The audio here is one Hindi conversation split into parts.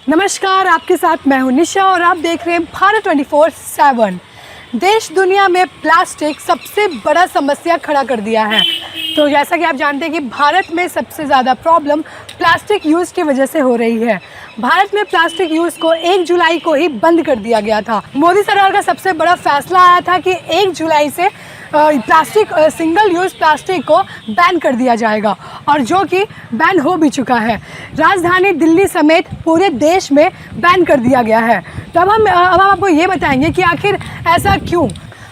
नमस्कार, आपके साथ मैं हूं निशा और आप देख रहे हैं भारत 24/7। देश दुनिया में प्लास्टिक सबसे बड़ा समस्या खड़ा कर दिया है। तो जैसा कि आप जानते हैं कि भारत में सबसे ज़्यादा प्रॉब्लम प्लास्टिक यूज़ की वजह से हो रही है। भारत में प्लास्टिक यूज़ को 1 जुलाई को ही बंद कर दिया गया था। मोदी सरकार का सबसे बड़ा फैसला आया था कि 1 जुलाई से सिंगल यूज़ प्लास्टिक को बैन कर दिया जाएगा और जो कि बैन हो भी चुका है। राजधानी दिल्ली समेत पूरे देश में बैन कर दिया गया है। तो अब हम आपको ये बताएंगे कि आखिर ऐसा क्यों।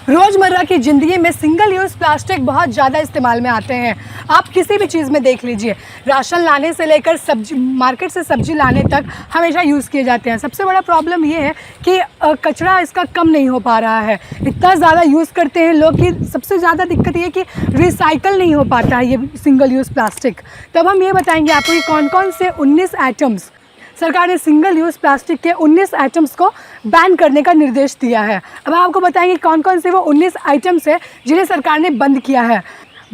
रोज़मर्रा की ज़िंदगी में सिंगल यूज़ प्लास्टिक बहुत ज़्यादा इस्तेमाल में आते हैं। आप किसी भी चीज़ में देख लीजिए, राशन लाने से लेकर सब्जी मार्केट से सब्जी लाने तक हमेशा यूज़ किए जाते हैं। सबसे बड़ा प्रॉब्लम ये है कि कचरा इसका कम नहीं हो पा रहा है। इतना ज़्यादा यूज़ करते हैं लोग कि सबसे ज़्यादा दिक्कत ये है कि रिसाइकल नहीं हो पाता है ये सिंगल यूज़ प्लास्टिक। तब हम ये बताएंगे आपको कि कौन कौन से 19 आइटम्स सरकार ने सिंगल यूज़ प्लास्टिक के 19 आइटम्स को बैन करने का निर्देश दिया है। अब आपको बताएंगे कौन कौन से वो 19 आइटम्स हैं जिन्हें सरकार ने बंद किया है।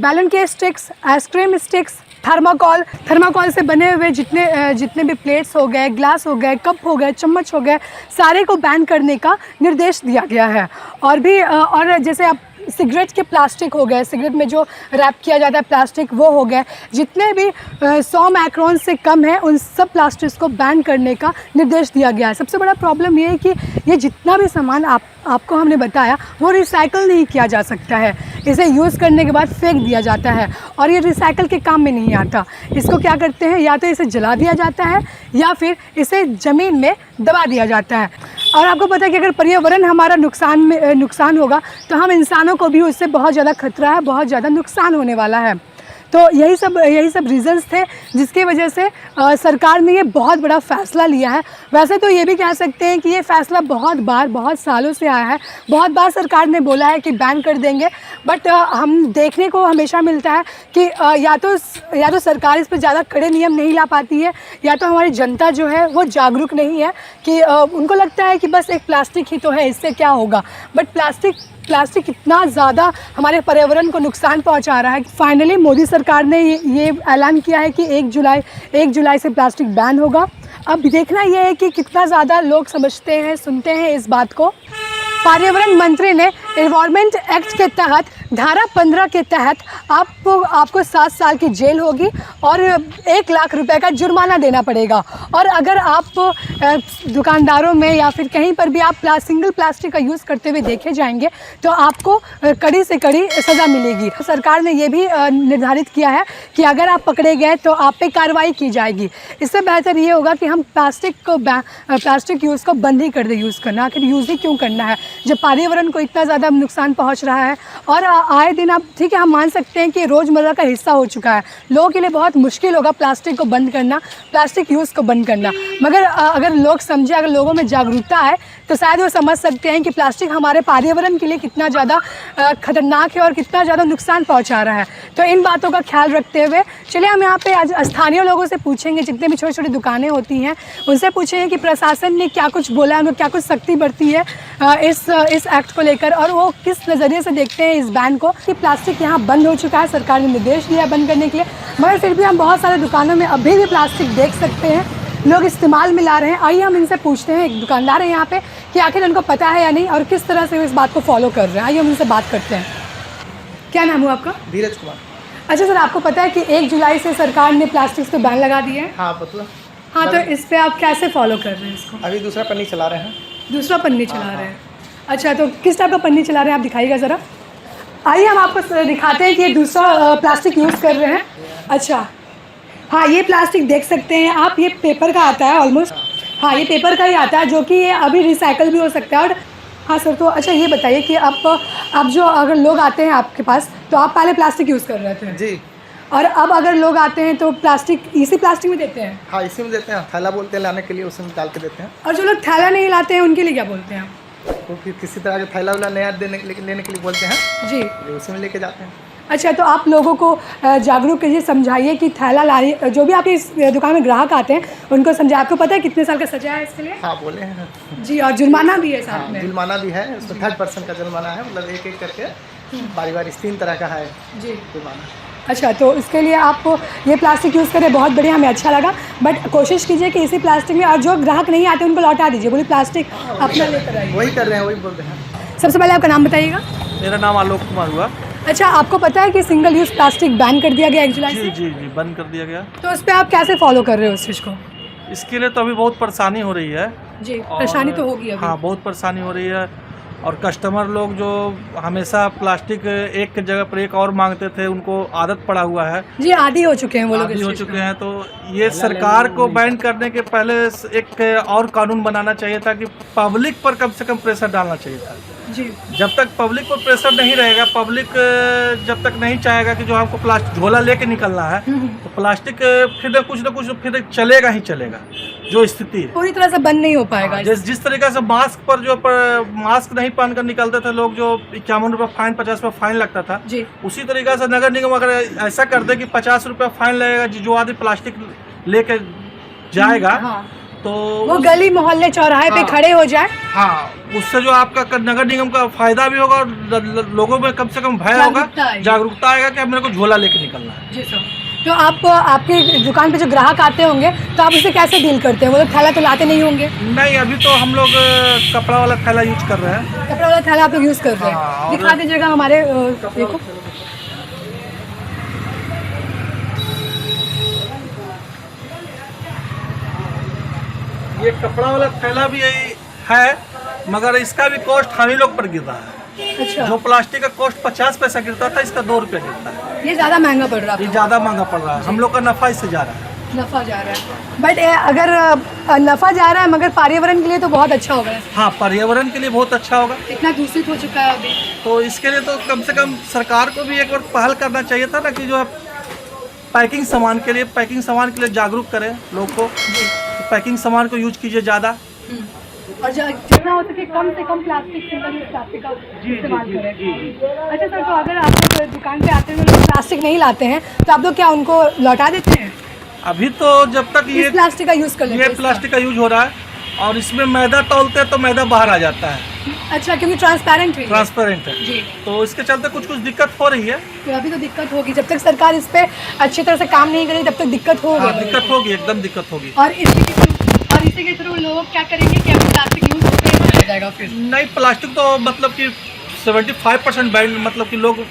बैलन के स्टिक्स, आइसक्रीम स्टिक्स, थर्माकोल से बने हुए जितने भी प्लेट्स हो गए, ग्लास हो गए, कप हो गए, चम्मच हो गए, सारे को बैन करने का निर्देश दिया गया है। और जैसे आप सिगरेट के प्लास्टिक हो गए, सिगरेट में जो रैप किया जाता है प्लास्टिक वो हो गए, जितने भी 100 माइक्रोन से कम है उन सब प्लास्टिक्स को बैन करने का निर्देश दिया गया है। सबसे बड़ा प्रॉब्लम ये है कि ये जितना भी सामान आपको हमने बताया वो रिसाइकल नहीं किया जा सकता है। इसे यूज़ करने के बाद फेंक दिया जाता है और ये रिसाइकल के काम में नहीं आता। इसको क्या करते हैं, या तो इसे जला दिया जाता है या फिर इसे ज़मीन में दबा दिया जाता है। और आपको पता है कि अगर पर्यावरण हमारा नुकसान होगा तो हम इंसानों को भी उससे बहुत ज़्यादा खतरा है, बहुत ज़्यादा नुकसान होने वाला है। तो यही सब रीज़न्स थे जिसकी वजह से सरकार ने ये बहुत बड़ा फ़ैसला लिया है। वैसे तो ये भी कह सकते हैं कि ये फ़ैसला बहुत सालों से आया है। बहुत बार सरकार ने बोला है कि बैन कर देंगे, बट हम देखने को हमेशा मिलता है कि या तो सरकार इस पर ज़्यादा कड़े नियम नहीं ला पाती है, या तो हमारी जनता जो है वो जागरूक नहीं है कि उनको लगता है कि बस एक प्लास्टिक ही तो है, इससे क्या होगा। बट प्लास्टिक इतना ज़्यादा हमारे पर्यावरण को नुकसान पहुंचा रहा है। फाइनली मोदी सरकार ने ये ऐलान किया है कि 1 जुलाई से प्लास्टिक बैन होगा। अब देखना यह है कि कितना ज़्यादा लोग समझते हैं, सुनते हैं इस बात को। पर्यावरण मंत्री ने एनवायरमेंट एक्ट के तहत धारा 15 के तहत आपको 7 साल की जेल होगी और 1 लाख रुपए का जुर्माना देना पड़ेगा। और अगर आप दुकानदारों में या फिर कहीं पर भी आप सिंगल प्लास्टिक का यूज़ करते हुए देखे जाएंगे तो आपको कड़ी से कड़ी सज़ा मिलेगी। सरकार ने ये भी निर्धारित किया है कि अगर आप पकड़े गए तो आप पे कार्रवाई की जाएगी। इससे बेहतर ये होगा कि हम प्लास्टिक यूज़ को बंद ही कर दें यूज़ करना। आखिर यूज़ ही क्यों करना है जब पर्यावरण को इतना ज़्यादा नुकसान पहुंच रहा है। और आए दिन आप ठीक है, हम मान सकते हैं कि रोज़मर्रा का हिस्सा हो चुका है। लोगों के लिए बहुत मुश्किल होगा प्लास्टिक को बंद करना, प्लास्टिक यूज़ को बंद करना। मगर अगर लोग समझे, अगर लोगों में जागरूकता है तो शायद वो समझ सकते हैं कि प्लास्टिक हमारे पर्यावरण के लिए कितना ज़्यादा खतरनाक है और कितना ज़्यादा नुकसान पहुँचा रहा है। तो इन बातों का ख्याल रखते हुए चलिए हम यहाँ पे आज स्थानीय लोगों से पूछेंगे, जितने भी छोटी छोटी दुकानें होती हैं उनसे पूछेंगे कि प्रशासन ने क्या कुछ बोला है, उनको क्या कुछ सख्ती बरती है इस एक्ट को लेकर, और वो किस नज़रिए से देखते हैं इस बैन को। कि प्लास्टिक यहाँ बंद हो चुका है, सरकार ने निर्देश दिया है बंद करने के लिए, मगर फिर भी हम बहुत सारे दुकानों में अभी भी प्लास्टिक देख सकते हैं, लोग इस्तेमाल में ला रहे हैं। आइए हम इनसे पूछते हैं, एक दुकानदार है यहाँ पे, कि आखिर उनको पता है या नहीं और किस तरह से वो इस बात को फॉलो कर रहे हैं। आइए हम इनसे बात करते हैं। क्या नाम हुआ आपका? धीरज कुमार। अच्छा सर, आपको पता है कि 1 जुलाई से सरकार ने प्लास्टिक पे बैन लगा दिया है? हाँ पता। हाँ, तो इस पर आप कैसे फॉलो कर रहे हैं इसको? अभी दूसरा पन्नी चला रहे हैं। दूसरा पन्नी चला रहे हैं? अच्छा, तो किस टाइप का पन्नी चला रहे हैं आप दिखाइएगा ज़रा। आइए हम आपको दिखाते हैं कि ये दूसरा प्लास्टिक यूज़ कर रहे हैं। अच्छा हाँ, ये प्लास्टिक देख सकते हैं आप, ये पेपर का आता है ऑलमोस्ट। हाँ, ये पेपर का ही आता है जो कि ये अभी रिसाइकल भी हो सकता है। और हाँ सर, तो अच्छा ये बताइए कि आप जो अगर लोग आते हैं आपके पास तो आप पहले प्लास्टिक यूज़ कर रहे थे जी, और अब अगर लोग आते हैं तो इसी प्लास्टिक में देते हैं? हाँ इसी में देते हैं। थैला बोलते हैं लाने के लिए, उसमें डाल के देते हैं। और जो लोग थैला नहीं लाते हैं उनके लिए क्या बोलते हैं? तो फिर किसी तरह का थैला वाला नया लेने के लिए बोलते हैं जी, उसी में लेके जाते हैं। अच्छा, तो आप लोगों को जागरूक कीजिए, समझाइए कि थैला लाइए। जो भी आपकी इस दुकान में ग्राहक आते हैं उनको समझाइए। आपको पता है कितने साल का सजा है इसके लिए? हाँ बोले हैं जी, और जुर्माना भी है साथ में? जुर्माना भी है, उसमें 3rd पर्सन का जुर्माना है, मतलब एक एक करके बारी 3 तरह का है जी। जुर्माना। अच्छा, तो इसके लिए आप ये प्लास्टिक यूज़ करें, बहुत बढ़िया, हमें अच्छा लगा। बट कोशिश कीजिए कि इसी प्लास्टिक में, और जो ग्राहक नहीं आते उनको लौटा दीजिए, बोली प्लास्टिक अपना लेकर आइए। वही कर रहे हैं, वही बोल रहे हैं। सबसे पहले आपका नाम बताइएगा। मेरा नाम आलोक कुमार हुआ। अच्छा, आपको पता है कि सिंगल यूज़ प्लास्टिक बैन कर दिया गया 1 जुलाई से? जी बंद कर दिया गया। तो उस पर आप कैसे फॉलो कर रहे हो उस चीज़ को? इसके लिए तो अभी बहुत परेशानी हो रही है। जी, परेशानी तो होगी अभी। हाँ, बहुत परेशानी हो रही है। और कस्टमर लोग जो हमेशा प्लास्टिक एक जगह पर एक और मांगते थे, उनको आदत पड़ा हुआ है, जी आदी हो चुके हैं वो लोग आदी इस हो चीज़ चुके का। हैं। तो ये सरकार को बैन करने के पहले एक और कानून बनाना चाहिए था कि पब्लिक पर कम से कम प्रेशर डालना चाहिए था। जी, जब तक पब्लिक पर प्रेशर नहीं रहेगा, पब्लिक जब तक नहीं चाहेगा कि जो हमको प्लास्टिक झोला लेके निकलना है, तो प्लास्टिक फिर ना कुछ फिर चलेगा ही चलेगा, जो स्थिति है। पूरी तरह से बंद नहीं हो पाएगा। जिस तरीके से मास्क पर मास्क नहीं पहनकर निकलते थे लोग, जो 51 रुपये फाइन, 50 रुपये फाइन लगता था, जी, उसी तरीके से नगर निगम अगर ऐसा कर दे कि 50 रुपये फाइन लगेगा जो आदमी प्लास्टिक लेके जाएगा, हाँ, तो वो गली मोहल्ले चौराहे पे हाँ। खड़े हो जाए, हाँ, उससे जो आपका नगर निगम का फायदा भी होगा और लोगों में कम से कम भय होगा, जागरूकता आएगी। जागरूकता आएगा कि अब मेरे को झोला लेके निकलना है। जी सर। तो आप आपकी दुकान पे जो ग्राहक आते होंगे तो आप उसे कैसे डील करते हैं? वो लोग थैला तो लाते नहीं होंगे? नहीं, अभी तो हम लोग कपड़ा वाला थैला यूज कर रहे हैं। कपड़ा वाला थैला आप लोग यूज़ कर रहे हाँ, हैं? और- दिखा दीजिएगा हमारे देखो। ये कपड़ा वाला थैला भी यही है, मगर इसका भी कॉस्ट हम ही लोग पर गिर रहा है। अच्छा, जो प्लास्टिक का कॉस्ट 50 पैसा गिरता था, इसका 2 रुपये गिरता है। ये ज़्यादा महंगा पड़ रहा ये है, ज़्यादा महंगा पड़ रहा है, हम लोग का नफा इससे जा रहा है। नफ़ा जा रहा है। बट अगर नफ़ा जा रहा है मगर पर्यावरण के लिए तो बहुत अच्छा होगा। हाँ, पर्यावरण के लिए बहुत अच्छा होगा। इतना दूषित हो चुका है अभी। तो इसके लिए तो कम से कम सरकार को भी एक बार पहल करना चाहिए था ना, कि जो है पैकिंग सामान के लिए जागरूक करें लोग को, तो पैकिंग सामान को यूज कीजिए ज़्यादा। और जितना हो सके कम से कम प्लास्टिक, सिंगल यूज प्लास्टिक का इस्तेमाल करें। अच्छा सर, तो अगर आप लोग दुकान पे आते हुए लोग प्लास्टिक नहीं लाते हैं तो आप लोग क्या उनको लौटा देते हैं? अभी तो जब तक इस प्लास्टिक का यूज़ कर लेते ये हैं? प्लास्टिक का यूज हो रहा है, और इसमें मैदा तौलते हैं तो मैदा बाहर आ जाता है, अच्छा, क्योंकि ट्रांसपेरेंट है। ट्रांसपेरेंट है। जी, तो इसके चलते कुछ दिक्कत हो रही है। तो अभी तो दिक्कत होगी, जब तक सरकार इस पे अच्छी तरह से काम नहीं करेगी तब तक दिक्कत हाँ, होगी। दिक्कत होगी, एकदम दिक्कत होगी। और इसी के थ्रू लोग क्या करेंगे कि अभी प्लास्टिक यूज होते ही रह जाएगा फिर। नहीं, प्लास्टिक तो मतलब कि 75% बैन, मतलब कि लोग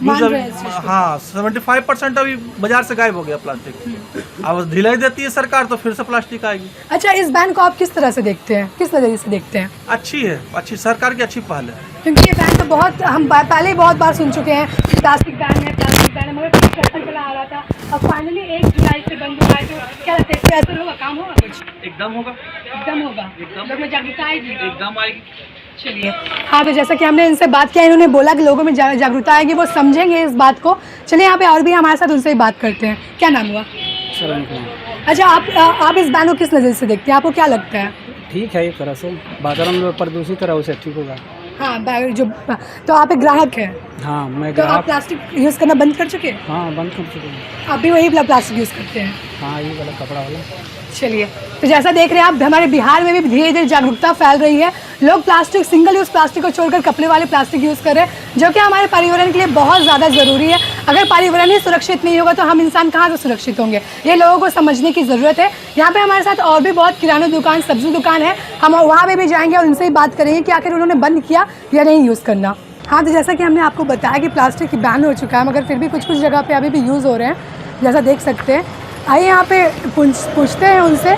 मान use रहे हैं इस चीज़ को। हाँ, 75% अभी बाजार से गायब हो गया प्लास्टिक। अब ढिलाई देती है सरकार तो फिर से प्लास्टिक आएगी। अच्छा, इस बैन को आप किस तरह से देखते हैं, किस नज़रिए से देखते हैं? अच्छी है, अच्छी सरकार की अच्छी पहल है। क्योंकि ये बैन तो बहुत हम पहले ही बहुत बार सुन चुके हैं कि प्लास्टिक बैन है, मगर कुछ चर्चा चला आ रहा था। अब फाइनली 1 जुलाई से बंद हुआ है, तो क्या लगता है इससे असर होगा, काम होगा कुछ? एकदम होगा, एकदम होगा, लोग में जागरूकता आएगी। एकदम आएगी। चलिए, हाँ, तो जैसा कि हमने इनसे बात किया, इन्होंने बोला कि लोगों में जागरूकता आएगी, वो समझेंगे इस बात को। चलिए, यहाँ पे और भी हमारे साथ उनसे ही बात करते हैं। क्या नाम हुआ? अच्छा, आप इस बैन को किस नज़र से देखते हैं? आपको क्या लगता है? ठीक है, एक तरह से वातावरण में प्रदूषित रहा उसे ठीक होगा। हाँ, जो तो आप एक ग्राहक हैं, हाँ, मैं तो आप ग्राहक। प्लास्टिक यूज़ करना बंद कर चुके हैं? हाँ, बंद कर चुके हैं। आप भी वही प्लास्टिक यूज़ करते हैं? हाँ, ये वाला कपड़ा वाला। चलिए, तो जैसा देख रहे हैं आप, हमारे बिहार में भी धीरे धीरे जागरूकता फैल रही है। लोग प्लास्टिक, सिंगल यूज़ प्लास्टिक को छोड़कर कपड़े वाले प्लास्टिक यूज़ कर रहे हैं, जो कि हमारे पर्यावरण के लिए बहुत ज़्यादा ज़रूरी है। अगर पर्यावरण ही सुरक्षित नहीं होगा तो हम इंसान कहाँ से सुरक्षित होंगे? ये लोगों को समझने की ज़रूरत है। यहाँ पे हमारे साथ और भी बहुत किराना दुकान, सब्जी दुकान है, हम वहाँ पे भी जाएंगे और उनसे ही बात करेंगे कि आखिर उन्होंने बंद किया या नहीं यूज़ करना। हाँ, तो जैसा कि हमने आपको बताया कि प्लास्टिक बैन हो चुका है, मगर फिर भी कुछ कुछ जगह पे अभी भी यूज़ हो रहे हैं, जैसा देख सकते हैं। आइए यहाँ पे पूछते हैं उनसे,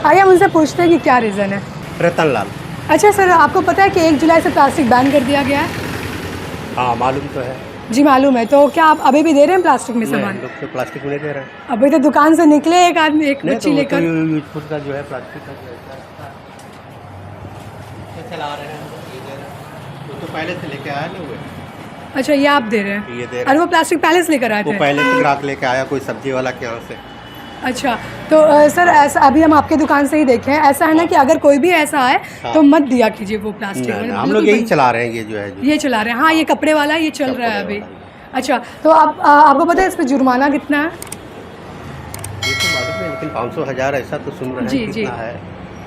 आइए हम उनसे पूछते हैं कि क्या रीज़न है। रतन लाल। अच्छा सर, आपको पता है कि 1 जुलाई से प्लास्टिक बैन कर दिया गया है? हाँ, मालूम तो है। जी मालूम है। तो क्या आप अभी भी दे रहे हैं प्लास्टिक में नहीं, सामान? हम लोग तो प्लास्टिक में नहीं दे रहे हैं। अभी तो दुकान से निकले एक आदमी, एक नहीं, बच्ची तो वो लेकर। तो यूजफुल का जो है प्लास्टिक का जो है चला रहे हैं, ये दे रहे हैं। वो तो पहले से लेके आया ना, वो अच्छा, ये आप दे रहे हैं? ये दे रहे और वो प्लास्टिक पहले से लेकर आए वो थे? पहले से ग्राहक लेके आया, कोई सब्जी वाला के यहाँ से। अच्छा, तो सर ऐसा अभी हम आपके दुकान से ही देखे हैं, ऐसा है ना कि अगर कोई भी ऐसा है हाँ। तो मत दिया कीजिए वो प्लास्टिक नहीं, वाला, नहीं, हम बिल्कुल लोग यही बंद- चला रहे हैं, ये जो है जो। ये चला रहे हैं। हाँ, ये कपड़े वाला ये चल रहा है कपड़े अभी। वाला अच्छा, तो आपको पता है इस पर जुर्माना कितना है? ये तो मालूम है, लेकिन 500 1000 ऐसा तो सुन रहे जी, हैं जी। कितना है।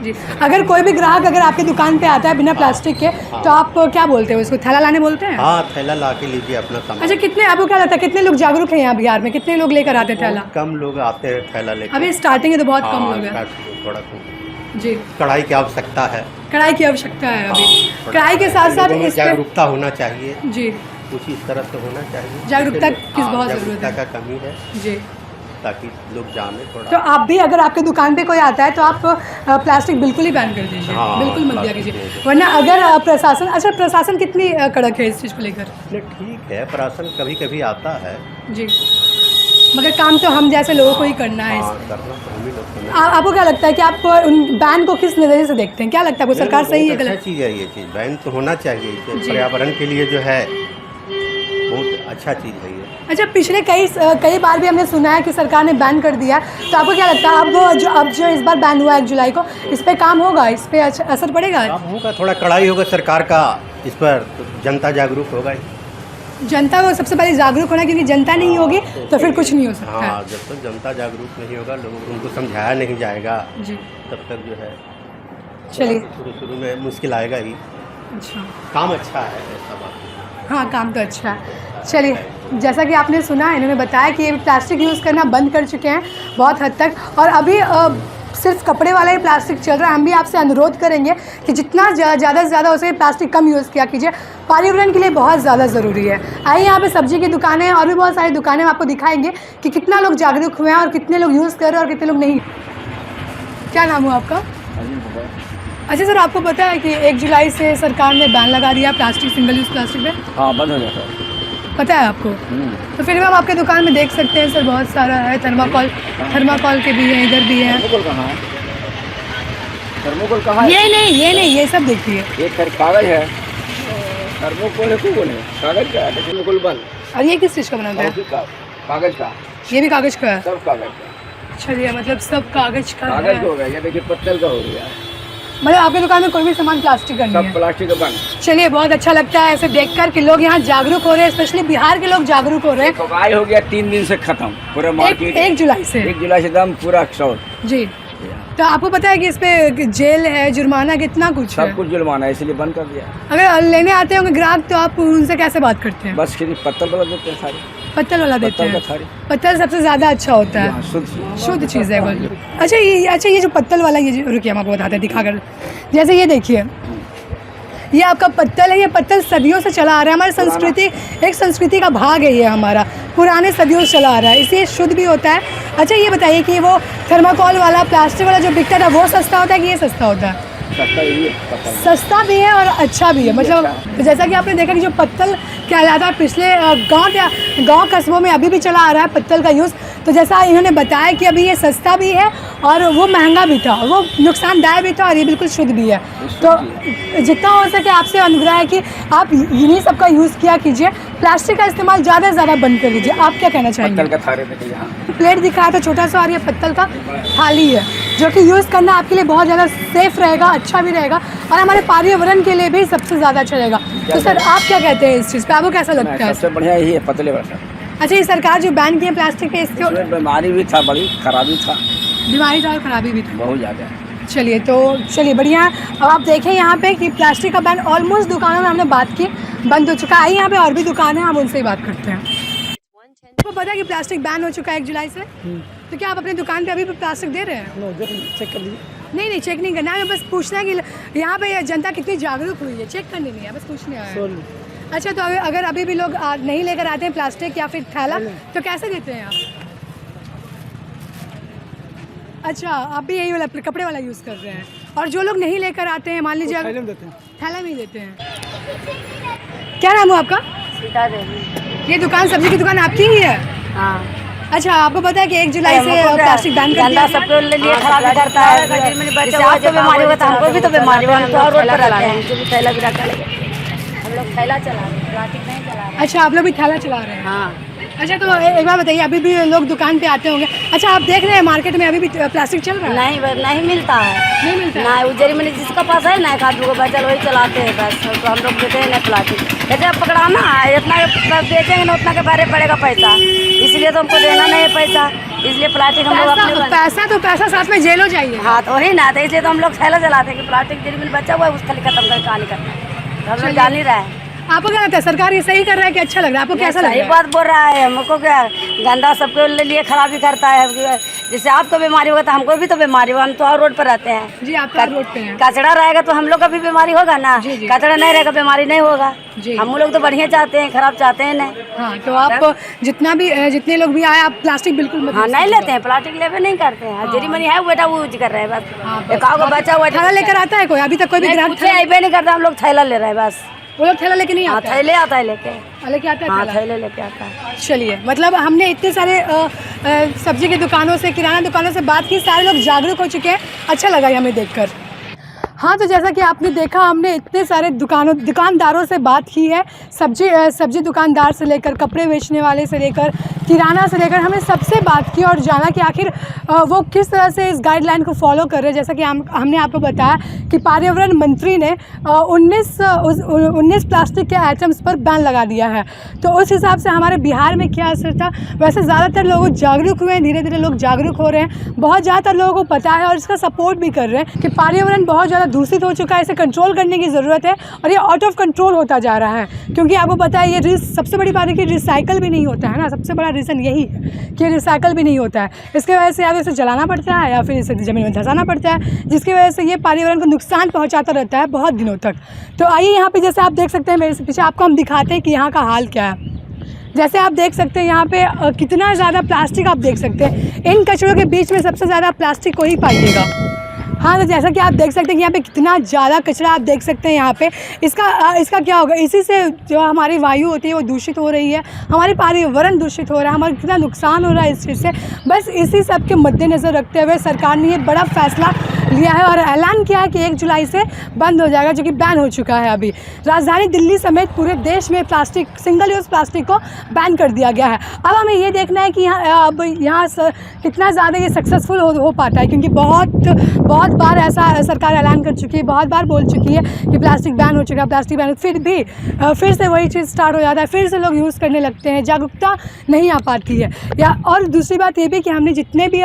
जी। अगर कोई भी ग्राहक अगर आपकी दुकान पे आता है बिना प्लास्टिक के, तो आप क्या बोलते हो उसको, थैला लाने बोलते हैं? हाँ, थैला ला के लीजिए अपना सामान। अच्छा, कितने, आपको क्या लगता है कितने लोग जागरूक हैं यहाँ बिहार में, कितने लोग लेकर आते हैं थैला? कम लोग आते हैं थैला लेकर। अभी स्टार्टिंग है तो बहुत कम लोग हैं। थोड़ा कम। जी, कढ़ाई की आवश्यकता है। कढ़ाई की आवश्यकता है अभी। कढ़ाई के साथ साथ लोगों में इस पे जागरूकता होना चाहिए, जी, कुछ इस तरह से होना चाहिए। जागरूकता इसके लिए- की हाँ, बहुत ज़रूरत जागरूकता है। का कमी है, जी। ताकि लोग जाने तो थोड़ा। आप भी अगर आपके दुकान पे कोई आता है तो आप प्लास्टिक बिल्कुल ही बैन कर दीजिए, हाँ, बिल्कुल मत दिया प्लास्टिक कीजिए, नहीं। वरना अगर प्रशासन, अच्छा प्रशासन कितनी कड़क है इस चीज़ को लेकर? नहीं, ठीक है, प्रशासन कभी कभी आता है। जी, मगर काम तो हम जैसे लोगों को ही करना है। हाँ, करना तो हम ही लोग करना। आपको क्या लगता है कि आप उन बैन को किस नज़रिए से देखते हैं, क्या लगता है आपको, सरकार सही है बहुत गलत? अच्छा चीज़ है ये चीज़, बैन तो होना चाहिए। इससे जी। पर्यावरण के लिए जो है बहुत अच्छा चीज़ है ये। अच्छा, पिछले कई बार भी हमने सुना है कि सरकार ने बैन कर दिया, तो आपको क्या लगता है अब जो इस बार बैन हुआ 1 जुलाई को, इस पे काम होगा, इस पे असर पड़ेगा? काम होगा, थोड़ा कड़ाई होगा सरकार का इस पर, तो जनता जागरूक होगा। जनता को सबसे पहले जागरूक होना, क्योंकि जनता नहीं होगी तो फिर कुछ नहीं हो सकता हाँ, है। जब तक जनता जागरूक नहीं होगा, लोगों उनको समझाया नहीं जाएगा, जी, तब तक जो है चलिए। शुरू में मुश्किल आएगा ही। अच्छा, काम अच्छा है, ऐसा बात नहीं। हाँ, काम तो अच्छा है। चलिए, जैसा कि आपने सुना, इन्होंने बताया कि ये प्लास्टिक यूज़ करना बंद कर चुके हैं बहुत हद तक, और अभी सिर्फ कपड़े वाला ही प्लास्टिक चल रहा है। हम भी आपसे अनुरोध करेंगे कि जितना ज़्यादा से ज़्यादा उसे प्लास्टिक कम यूज़ किया कीजिए, पर्यावरण के लिए बहुत ज़्यादा ज़रूरी है। आइए, यहाँ पे सब्जी की दुकानें और भी बहुत सारी दुकानें हम आपको दिखाएंगे कि कितना लोग जागरूक हुए हैं और कितने लोग यूज़ कर रहे हैं और कितने लोग नहीं। क्या नाम हुआ आपका? अच्छा सर, आपको पता है कि 1 जुलाई से सरकार ने बैन लगा दिया प्लास्टिक, सिंगल यूज़ प्लास्टिक पे? हाँ, बंद हो जाता है। पता है आपको? तो फिर हम आपके दुकान में देख सकते हैं सर, बहुत सारा है, थर्माकोल के भी हैं, इधर भी हैं। थर्मोकोल कहाँ है? थर्मोकोल कहाँ है? ये नहीं, ये सब देखिए। ये कागज है, थर्मोकोल है, कौन है? कागज का है, थर्मोकोल बंद। और ये किस चीज़ का बना होता है? कागज का, ये भी कागज़ का है? सब कागज का। चलिए, मतलब सब कागज़ का कागज है। का हो गया, ये देखिए पत्तल का हो गया, मतलब आपकी दुकान में कोई भी सामान प्लास्टिक का नहीं सब है? प्लास्टिक का बंद। चलिए, बहुत अच्छा लगता है ऐसे देखकर कि लोग यहाँ जागरूक हो रहे हैं, स्पेशली बिहार के लोग जागरूक हो रहे हैं। कबाई हो गया 3 दिन से खत्म पूरा मार्केट। 1 जुलाई से? 1 जुलाई से एकदम पूरा शॉर्ट। जी, तो आपको पता है कि इस पे जेल है, जुर्माना, कितना कुछ है? सब कुछ जुर्माना है, इसलिए बंद कर दिया। अगर लेने आते होंगे ग्राहक तो आप उनसे कैसे बात करते हैं? बस सिर्फ पत्तल वाला देते हैं सारे, पत्तल वाला देते पत्तल का हैं? सारे। पत्तल सबसे ज़्यादा अच्छा होता है, हाँ, शुद्ध। शुद्ध चीज़ है वो। अच्छा, ये जो पत्तल वाला, रुकिए हम आपको बताते हैं दिखाकर। जैसे ये देखिए, ये आपका पत्तल है, ये पत्तल सदियों से चला आ रहा है, हमारी संस्कृति, एक संस्कृति का भाग है ये हमारा, पुराने सदियों से चला आ रहा है, इसलिए शुद्ध भी होता है। अच्छा, ये बताइए कि वो थर्माकोल वाला, प्लास्टिक वाला जो बिकता था, वो सस्ता होता है कि ये सस्ता होता है? सस्ता ही है, पत्तल। सस्ता भी है और अच्छा भी है, मतलब तो जैसा कि आपने देखा कि जो पत्तल कहलाता है, पिछले गांव कस्बों में अभी भी चला आ रहा है पत्तल का यूज़। तो जैसा इन्होंने बताया कि अभी ये सस्ता भी है और वो महंगा भी था, वो नुकसानदायक भी था, और ये बिल्कुल शुद्ध भी है। तो जितना हो सके आपसे अनुग्रह है कि आप इन्हीं सब का यूज़ किया कीजिए, प्लास्टिक का इस्तेमाल ज़्यादा से ज़्यादा बंद कर दीजिए। आप क्या कहना चाहेंगे? पत्तल का थारे देखिए यहाँ। प्लेट दिखाया था छोटा सा, और ये पत्तल का थाली है, जो कि यूज़ करना आपके लिए बहुत ज़्यादा सेफ रहेगा, अच्छा भी रहेगा, और हमारे पर्यावरण के लिए भी सबसे ज़्यादा अच्छा रहेगा। तो सर, आप क्या कहते हैं इस चीज़ पे, आपको कैसा लगता है? सबसे बढ़िया यही है, पतले वाला। अच्छा, ये सरकार जो बैन की है प्लास्टिक पे, इसके इसमें बीमारी भी था, बड़ी खराबी था, बीमारी था और खराबी भी थी बहुत ज़्यादा। चलिए, तो चलिए बढ़िया है। अब आप देखें यहाँ पे कि प्लास्टिक का बैन ऑलमोस्ट दुकानों में हमने बात की बंद हो चुका है। यहाँ पे और भी दुकान है, हम उनसे ही बात करते हैं। आपको पता है कि प्लास्टिक बैन हो चुका है 1 जुलाई से? तो क्या आप अपनी दुकान पे अभी भी प्लास्टिक दे रहे हैं? चेक कर लीजिए। नहीं, चेक नहीं करना है, बस पूछना है कि यहाँ पे जनता कितनी जागरूक हुई है, चेक करने नहीं है, बस पूछने आया है। अच्छा, तो अगर अभी भी लोग नहीं लेकर आते हैं प्लास्टिक या फिर थैला, तो कैसे देते हैं आप? अच्छा, आप भी यही वाला कपड़े वाला यूज़ कर रहे हैं, और जो लोग नहीं लेकर आते हैं, मान लीजिए थैला में ही देते हैं। क्या नाम है आपका? सीता देवी। ये दुकान, सब्जी की दुकान आपकी ही है? हाँ। अच्छा, आपको पता है कि 1 जुलाई से प्लास्टिक बैन कर दिया? सबके लिए खराब करता है, जैसे आपको बीमारी होता है, हमको भी तो बीमारी होती है, हम तो और रोड पर रहते हैं, जो भी थैला भी रखा है, हम लोग थैला चला रहे हैं, प्लास्टिक नहीं चला रहे। अच्छा, आप लोग भी थैला चला रहे हैं? हाँ। अच्छा, तो एक बार बताइए, अभी भी लोग दुकान पे आते होंगे? अच्छा, आप देख रहे हैं मार्केट में अभी भी प्लास्टिक चल रहा है? नहीं मिलता है, नहीं मिलता है? ना उजरी में जिसका पास है ना, एक आदमी को बचल वही चलाते हैं बस, तो हम लोग देते हैं ना प्लास्टिक। जैसे पकड़ाना है, इतना बेचेंगे ना उतना के बारे पड़ेगा पैसा, इसलिए इसलिए तो हमको देना नहीं है पैसा, इसलिए प्लास्टिक हम लोग अपने पैसा साथ में जेलो चाहिए। हाँ तो वही ना, तो इसलिए तो हम लोग थैला चलाते हैं कि प्लास्टिक जिन बचा हुआ है उसका खत्म कर कहानी करना है, हम लोग जान नहीं रहा है। आपको क्या लगता है सरकार ये सही कर रहा है कि अच्छा लग रहा है? आपको कैसा लग सही रहा है? बात बोल रहा है, हमको क्या गंदा सबके लिए खराबी करता है। जैसे आपको बीमारी होगा तो हमको भी तो बीमारी होगा, हम तो और रोड पर रहते हैं। जी, आप तो रोड पे हैं। कचरा रहेगा तो हम लोग का भी बीमारी होगा ना, कचरा नहीं रहेगा बीमारी नहीं होगा। हम लोग तो बढ़िया चाहते हैं, खराब चाहते हैं नहीं। हाँ, तो आप जितने लोग भी आए आप प्लास्टिक बिल्कुल मत। हाँ नहीं लेते हैं, प्लास्टिक लेवे नहीं करते हैं। जेरी मनी है बेटा वो यूज कर रहे हैं बस। एक का बचा हुआ थैला लेकर आता है कोई? अभी तक कोई भी ग्राहक अबे नहीं करता, हम लोग थैला ले रहे हैं बस। वो लोग थैला लेके नहीं आते? थैले आता है लेके आता है हाँ, थैला? थैले लेके आता है। चलिए, मतलब हमने इतने सारे सब्जी की दुकानों से, किराना दुकानों से बात की, सारे लोग जागरूक हो चुके हैं, अच्छा लगा ये हमें देखकर। हाँ, तो जैसा कि आपने देखा हमने इतने सारे दुकानदारों से बात की है, सब्जी दुकानदार से लेकर कपड़े बेचने वाले से लेकर किराना से लेकर हमने सबसे बात की और जाना कि आखिर वो किस तरह से इस गाइडलाइन को फॉलो कर रहे हैं। जैसा कि हमने आपको बताया कि पर्यावरण मंत्री ने 19 प्लास्टिक के आइटम्स पर बैन लगा दिया है। तो उस हिसाब से हमारे बिहार में क्या असर था? वैसे ज़्यादातर लोग जागरूक हुए हैं, धीरे धीरे लोग जागरूक हो रहे हैं, बहुत ज़्यादातर लोगों को पता है और इसका सपोर्ट भी कर रहे हैं कि पर्यावरण बहुत ज़्यादा दूषित हो चुका है, इसे कंट्रोल करने की ज़रूरत है और ये आउट ऑफ कंट्रोल होता जा रहा है। क्योंकि आपको पता है ये सबसे बड़ी बात है कि रिसाइकल भी नहीं होता है ना, सबसे बड़ा रीज़न यही है कि रिसाइकल भी नहीं होता है। इसके वजह से या तो इसे जलाना पड़ता है या फिर इसे ज़मीन में धंसाना पड़ता है, जिसकी वजह से ये पर्यावरण को नुकसान पहुंचाता रहता है बहुत दिनों तक। तो आइए यहाँ पे जैसे आप देख सकते हैं मेरे पीछे, आपको हम दिखाते हैं कि यहाँ का हाल क्या है। जैसे आप देख सकते हैं यहाँ पे कितना ज़्यादा प्लास्टिक आप देख सकते हैं। इन कचरों के बीच में सबसे ज़्यादा प्लास्टिक को ही पाइएगा। हाँ, तो जैसा कि आप देख सकते हैं कि यहाँ पे कितना ज़्यादा कचरा आप देख सकते हैं। यहाँ पे इसका क्या होगा? इसी से जो हमारी वायु होती है वो दूषित हो रही है, हमारे पर्यावरण दूषित हो रहा है, हमारा कितना नुकसान हो रहा है इस चीज़ से। बस इसी सब के मद्देनज़र रखते हुए सरकार ने ये बड़ा फैसला लिया है और ऐलान किया है कि 1 जुलाई से बंद हो जाएगा, जो कि बैन हो चुका है। अभी राजधानी दिल्ली समेत पूरे देश में सिंगल यूज़ प्लास्टिक को बैन कर दिया गया है। अब हमें ये देखना है कि यहाँ कितना ज़्यादा ये सक्सेसफुल हो पाता है, क्योंकि बहुत बार ऐसा सरकार ऐलान कर चुकी है, बहुत बार बोल चुकी है कि प्लास्टिक बैन हो चुका है, प्लास्टिक बैन, फिर से वही चीज़ स्टार्ट हो जाता है, फिर से लोग यूज़ करने लगते हैं, जागरूकता नहीं आ पाती है। और दूसरी बात ये भी कि हमने जितने भी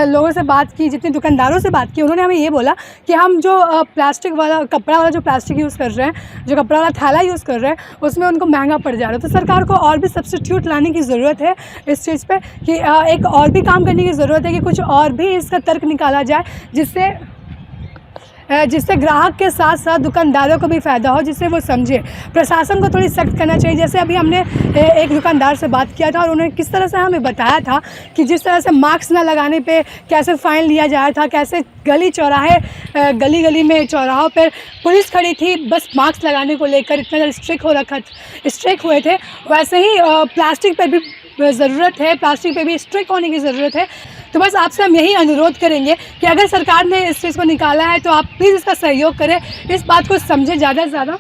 लोगों से बात की, जितने दुकानदारों से बात की, उन्होंने हमें ये बोला कि हम जो प्लास्टिक वाला कपड़ा वाला जो प्लास्टिक यूज़ कर रहे हैं, जो कपड़ा वाला थैला यूज़ कर रहे हैं, उसमें उनको महंगा पड़ जा रहा है। तो सरकार को और भी सब्स्टिट्यूट लाने की ज़रूरत है इस चीज़ पे, कि एक और भी काम करने की ज़रूरत है कि कुछ और भी इसका तर्क निकाला जाए, जिससे ग्राहक के साथ साथ दुकानदारों को भी फ़ायदा हो, जिससे वो समझे। प्रशासन को थोड़ी सख्त करना चाहिए। जैसे अभी हमने एक दुकानदार से बात किया था और उन्होंने किस तरह से हमें बताया था कि जिस तरह से मास्क न लगाने पे कैसे फ़ाइन लिया जाया था, कैसे गली में चौराहों पर पुलिस खड़ी थी बस मास्क लगाने को लेकर, इतना ज़्यादा स्ट्रिक्ट हुए थे। वैसे ही प्लास्टिक पर भी ज़रूरत है, प्लास्टिक पे भी स्ट्रिक्ट होने की ज़रूरत है। तो बस आपसे हम यही अनुरोध करेंगे कि अगर सरकार ने इस चीज़ को निकाला है तो आप प्लीज़ इसका सहयोग करें, इस बात को समझें ज़्यादा से ज़्यादा।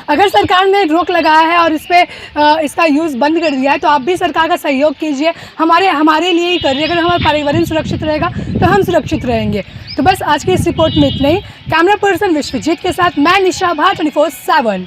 अगर सरकार ने रोक लगाया है और इस पर इसका यूज़ बंद कर दिया है तो आप भी सरकार का सहयोग कीजिए, हमारे लिए ही करिए। अगर हमारा पर्यावरण सुरक्षित रहेगा तो हम सुरक्षित रहेंगे। तो बस आज की इस रिपोर्ट में इतना ही। कैमरा पर्सन विश्वजीत के साथ मैं निशा भा 24/7।